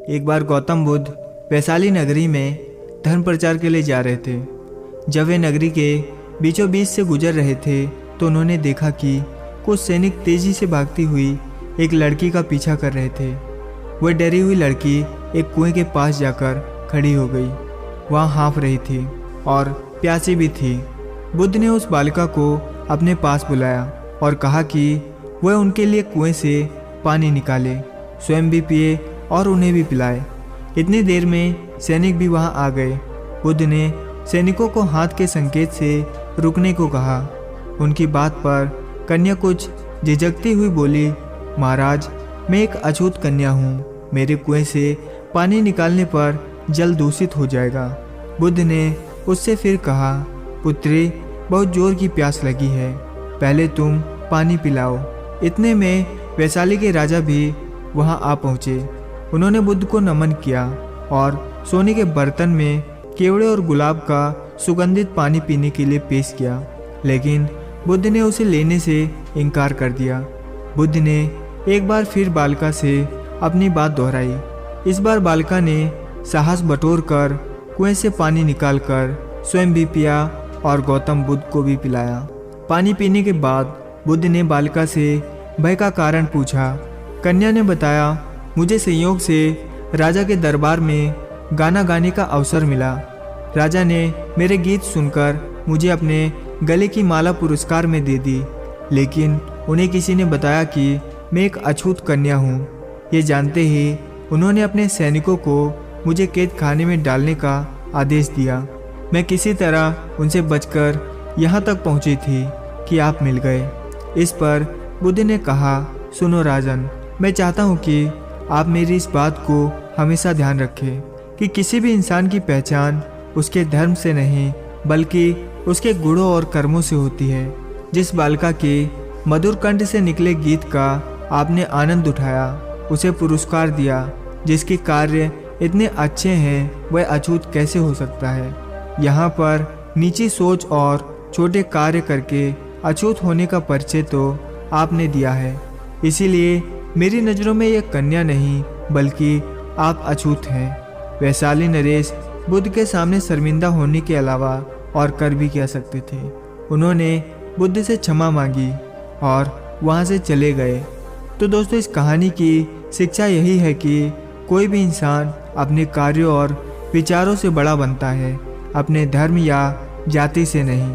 एक बार गौतम बुद्ध वैशाली नगरी में धर्म प्रचार के लिए जा रहे थे। जब वे नगरी के बीचों बीच से गुजर रहे थे तो उन्होंने देखा कि कुछ सैनिक तेजी से भागती हुई एक लड़की का पीछा कर रहे थे। वह डरी हुई लड़की एक कुएं के पास जाकर खड़ी हो गई। वहाँ हाँफ रही थी और प्यासी भी थी। बुद्ध ने उस बालिका को अपने पास बुलाया और कहा कि वह उनके लिए कुएं से पानी निकाले, स्वयं भी पिए और उन्हें भी पिलाए। इतनी देर में सैनिक भी वहां आ गए। बुद्ध ने सैनिकों को हाथ के संकेत से रुकने को कहा। उनकी बात पर कन्या कुछ झिझकती हुई बोली, महाराज, मैं एक अछूत कन्या हूँ। मेरे कुएं से पानी निकालने पर जल दूषित हो जाएगा। बुद्ध ने उससे फिर कहा, पुत्री, बहुत जोर की प्यास लगी है, पहले तुम पानी पिलाओ। इतने में वैशाली के राजा भी वहां आ पहुंचे। उन्होंने बुद्ध को नमन किया और सोने के बर्तन में केवड़े और गुलाब का सुगंधित पानी पीने के लिए पेश किया, लेकिन बुद्ध ने उसे लेने से इनकार कर दिया। बुद्ध ने एक बार फिर बालिका से अपनी बात दोहराई। इस बार बालिका ने साहस बटोरकर कुएं से पानी निकालकर स्वयं भी पिया और गौतम बुद्ध को भी पिलाया। पानी पीने के बाद बुद्ध ने बालिका से भय का कारण पूछा। कन्या ने बताया, मुझे संयोग से राजा के दरबार में गाना गाने का अवसर मिला। राजा ने मेरे गीत सुनकर मुझे अपने गले की माला पुरस्कार में दे दी, लेकिन उन्हें किसी ने बताया कि मैं एक अछूत कन्या हूँ। ये जानते ही उन्होंने अपने सैनिकों को मुझे कैद खाने में डालने का आदेश दिया। मैं किसी तरह उनसे बचकर यहाँ तक पहुँची थी कि आप मिल गए। इस पर बुद्ध ने कहा, सुनो राजन, मैं चाहता हूँ कि आप मेरी इस बात को हमेशा ध्यान रखें कि किसी भी इंसान की पहचान उसके धर्म से नहीं बल्कि उसके गुणों और कर्मों से होती है। जिस बालिका के मधुर कंठ से निकले गीत का आपने आनंद उठाया, उसे पुरस्कार दिया। जिसके कार्य इतने अच्छे हैं वह अछूत कैसे हो सकता है। यहाँ पर नीची सोच और छोटे कार्य करके अछूत होने का परिचय तो आपने दिया है। इसीलिए मेरी नज़रों में यह कन्या नहीं बल्कि आप अछूत हैं। वैशाली नरेश बुद्ध के सामने शर्मिंदा होने के अलावा और कर भी क्या सकते थे। उन्होंने बुद्ध से क्षमा मांगी और वहाँ से चले गए। तो दोस्तों, इस कहानी की शिक्षा यही है कि कोई भी इंसान अपने कार्यों और विचारों से बड़ा बनता है, अपने धर्म या जाति से नहीं।